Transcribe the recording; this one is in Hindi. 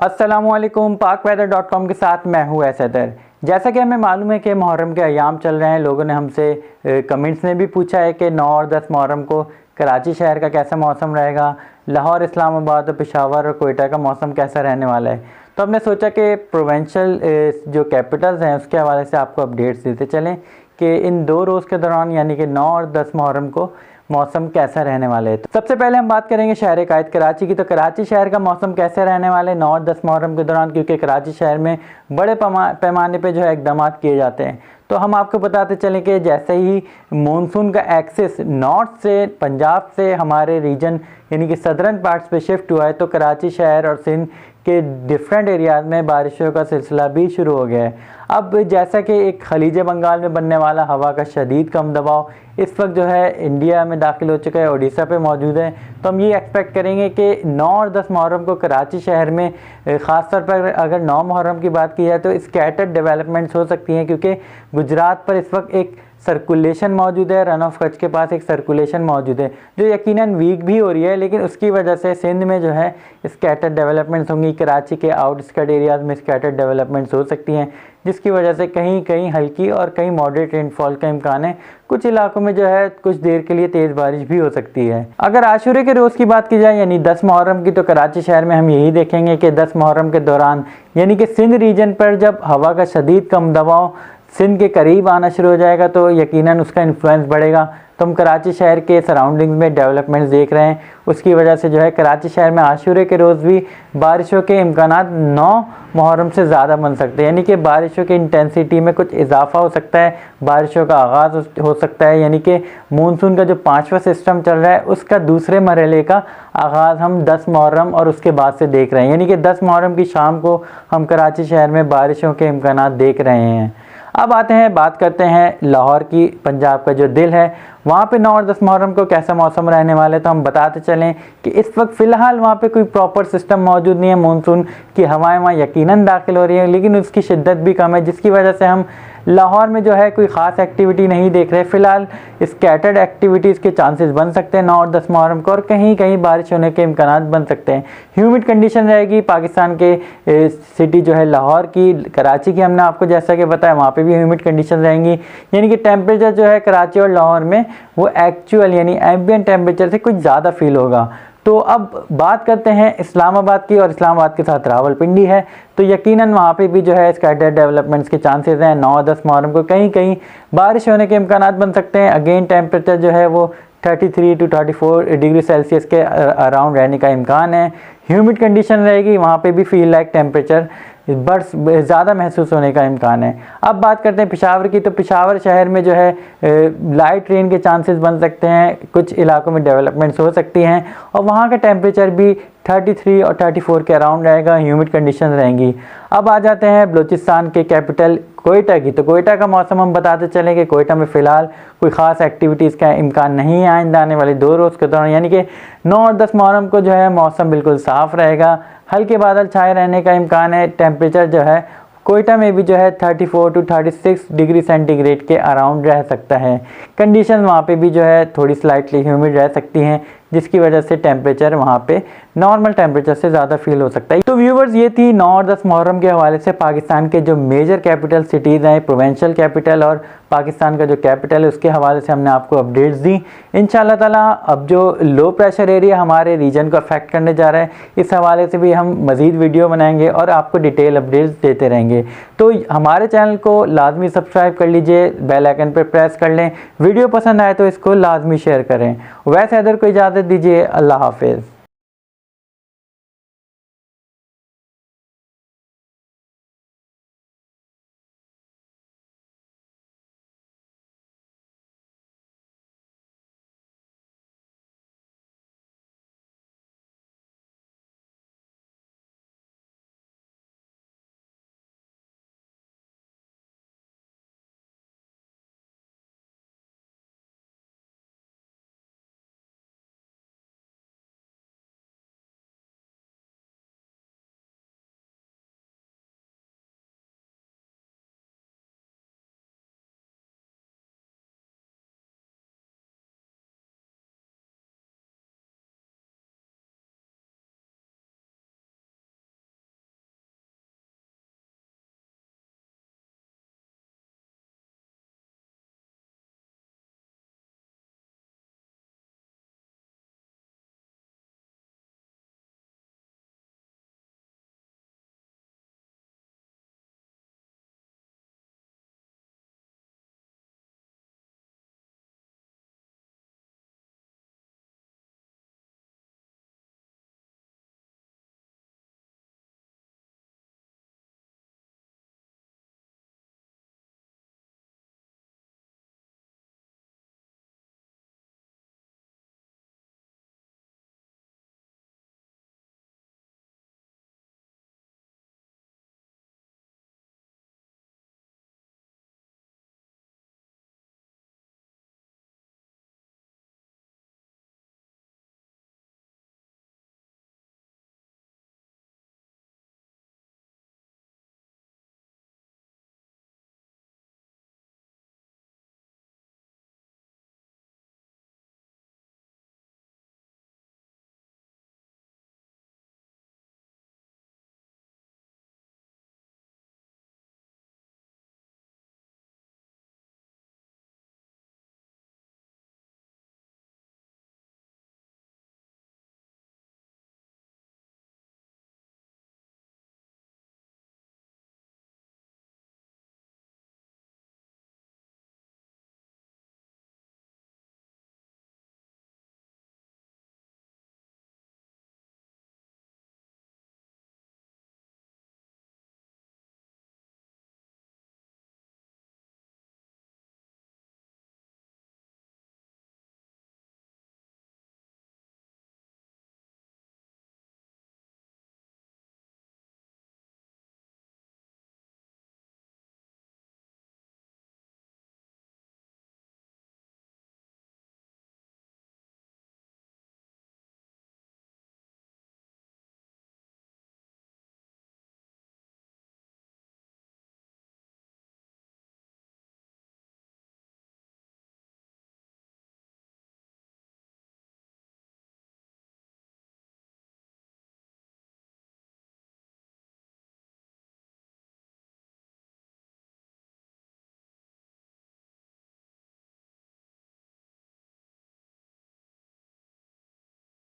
अस्सलामुअलैकुम। पाकवेदर.com के साथ मैं हूँ असदर। जैसा कि हमें मालूम है कि मुहर्रम के अयाम चल रहे हैं, लोगों ने हमसे कमेंट्स में भी पूछा है कि 9 और 10 मुहर्रम को कराची शहर का कैसा मौसम रहेगा, लाहौर, इस्लामाबाद और पेशावर और कोयटा का मौसम कैसा रहने वाला है। तो हमने सोचा कि प्रोविंशियल जो कैपिटल्स हैं उसके हवाले से आपको अपडेट्स देते चलें कि इन 2 रोज़ के दौरान यानी कि 9 और 10 मुहर्रम को मौसम कैसा रहने वाला है। तो सबसे पहले हम बात करेंगे शहर कायद कराची की। तो कराची शहर का मौसम कैसे रहने वाले 9 और 10 मुहर्रम के दौरान, क्योंकि कराची शहर में बड़े पैमाने पे जो है इकदाम किए जाते हैं। तो हम आपको बताते चलें कि जैसे ही मानसून का एक्सेस नॉर्थ से, पंजाब से हमारे रीजन यानी कि सदर्न पार्ट्स पे शिफ्ट हुआ है, तो कराची शहर और सिंध के डिफरेंट एरियाज़ में बारिशों का सिलसिला भी शुरू हो गया है। अब जैसा कि एक खलीज बंगाल में बनने वाला हवा का शदीद कम दबाव इस वक्त जो है इंडिया में दाखिल हो चुका है, उड़ीसा पे मौजूद है। तो हम ये एक्सपेक्ट करेंगे कि 9 और 10 मुहर्रम को कराची शहर में ख़ास तौर पर अगर 9 मुहर्रम की बात की जाए तो स्कैटर्ड डेवलपमेंट्स हो सकती हैं, क्योंकि गुजरात पर इस वक्त एक सर्कुलेशन मौजूद है, रन ऑफ कच्छ के पास एक सर्कुलेशन मौजूद है जो यकीनन वीक भी हो रही है, लेकिन उसकी वजह से सिंध में जो है स्कैटर्ड डेवलपमेंट्स होंगी। कराची के आउटस्कर्ट एरियाज़ में स्कैटर्ड डेवलपमेंट्स हो सकती हैं, जिसकी वजह से कहीं कहीं हल्की और कहीं मॉडरेट रेनफॉल का इम्कान है। कुछ इलाकों में जो है कुछ देर के लिए तेज़ बारिश भी हो सकती है। अगर आशूरे के रोज़ की बात की जाए यानी 10 मुहर्रम की, तो कराची शहर में हम यही देखेंगे कि 10 मुहर्रम के दौरान यानी कि सिंध रीजन पर जब हवा का शदीद कम दबाव सिंध के करीब आना शुरू हो जाएगा तो यकीनन उसका इन्फ्लुएंस बढ़ेगा। तो हम कराची शहर के सराउंडिंग्स में डेवलपमेंट्स देख रहे हैं, उसकी वजह से जो है कराची शहर में आशूरे के रोज़ भी बारिशों के इम्कानात 9 मुहर्रम से ज़्यादा बन सकते हैं, यानी कि बारिशों की इंटेंसिटी में कुछ इजाफा हो सकता है, बारिशों का आगाज़ हो सकता है। यानी कि मानसून का जो 5वां सिस्टम चल रहा है उसका दूसरे मरहले का आगाज़ हम 10 मुहर्रम और उसके बाद से देख रहे हैं, यानी कि 10 मुहर्रम की शाम को हम कराची शहर में बारिशों के इम्कानात देख रहे हैं। अब आते हैं, बात करते हैं लाहौर की, पंजाब का जो दिल है, वहाँ पे 9 और 10 मुहर्रम को कैसा मौसम रहने वाला है। तो हम बताते चलें कि इस वक्त फ़िलहाल वहाँ पे कोई प्रॉपर सिस्टम मौजूद नहीं है। मानसून की हवाएं वहाँ यकीनन दाखिल हो रही हैं, लेकिन उसकी शिद्दत भी कम है, जिसकी वजह से हम लाहौर में जो है कोई ख़ास एक्टिविटी नहीं देख रहे। फ़िलहाल स्कैटर्ड एक्टिविटीज़ के चांसेस बन सकते हैं 9 और 10 मुहर्रम को, और कहीं कहीं बारिश होने के इम्कानात बन सकते हैं। ह्यूमिड कंडीशन रहेगी। पाकिस्तान के सिटी जो है लाहौर की, कराची की हमने आपको जैसा कि बताया, वहाँ पे भी ह्यूमिड कंडीशन रहेंगी, यानी कि टेम्परेचर जो है कराची और लाहौर में वो एक्चुअल यानी एम्बिएंट टेम्परेचर से कुछ ज़्यादा फील होगा। तो अब बात करते हैं इस्लामाबाद की, और इस्लामाबाद के साथ रावलपिंडी है। तो यकीनन वहाँ पे भी जो है स्कैटर्ड डेवलपमेंट्स के चांसेस हैं। 9 और 10 मुहर्रम को कहीं कहीं बारिश होने के इम्कानात बन सकते हैं। अगेन टेम्परेचर जो है वो 33 to 34 डिग्री सेल्सियस के अराउंड रहने का इम्कान है। ह्यूमिड कंडीशन रहेगी, वहाँ पे भी फील लाइक टेम्परेचर बर्स ज़्यादा महसूस होने का इम्कान है। अब बात करते हैं पेशावर की। तो पेशावर शहर में जो है लाइट रेन के चांसेस बन सकते हैं, कुछ इलाकों में डेवलपमेंट्स हो सकती हैं, और वहाँ का टेम्परेचर भी 33 और 34 के अराउंड रहेगा, ह्यूमिड कंडीशन रहेंगी। अब आ जाते हैं बलूचिस्तान के कैपिटल कोयटा की। तो कोयटा का मौसम हम बताते चलें कि कोयटा में फ़िलहाल कोई ख़ास एक्टिविटीज़ का इम्कान नहीं है आइंदा आने वाले 2 रोज़ के दौरान, यानी कि 9 और 10 मुहर्रम को जो है मौसम बिल्कुल साफ़ रहेगा, हल्के बादल छाए रहने का इम्कान है। टेम्परेचर जो है कोयटा में भी जो है 34 to 36 डिग्री सेंटीग्रेड के अराउंड रह सकता है। कंडीशन वहाँ पे भी जो है थोड़ी स्लाइटली ह्यूमिड रह सकती हैं, जिसकी वजह से टेम्परेचर वहाँ पे नॉर्मल टेम्परेचर से ज़्यादा फील हो सकता है। तो व्यूवर्स, ये थी 9 और 10 मुहर्रम के हवाले से पाकिस्तान के जो मेजर कैपिटल सिटीज़ हैं, प्रोविंशियल कैपिटल और पाकिस्तान का जो कैपिटल है, उसके हवाले से हमने आपको अपडेट्स दी। इंशाल्लाह ताला अब जो लो प्रेशर एरिया हमारे रीजन को अफेक्ट करने जा रहा है, इस हवाले से भी हम मज़ीद वीडियो बनाएंगे और आपको डिटेल अपडेट्स देते रहेंगे। तो हमारे चैनल को लाजमी सब्सक्राइब कर लीजिए, बेल आइकन पर प्रेस कर लें, वीडियो पसंद आए तो इसको लाजमी शेयर करें। वैसे अदर को इजाज़त दीजिए, अल्लाह हाफिज़।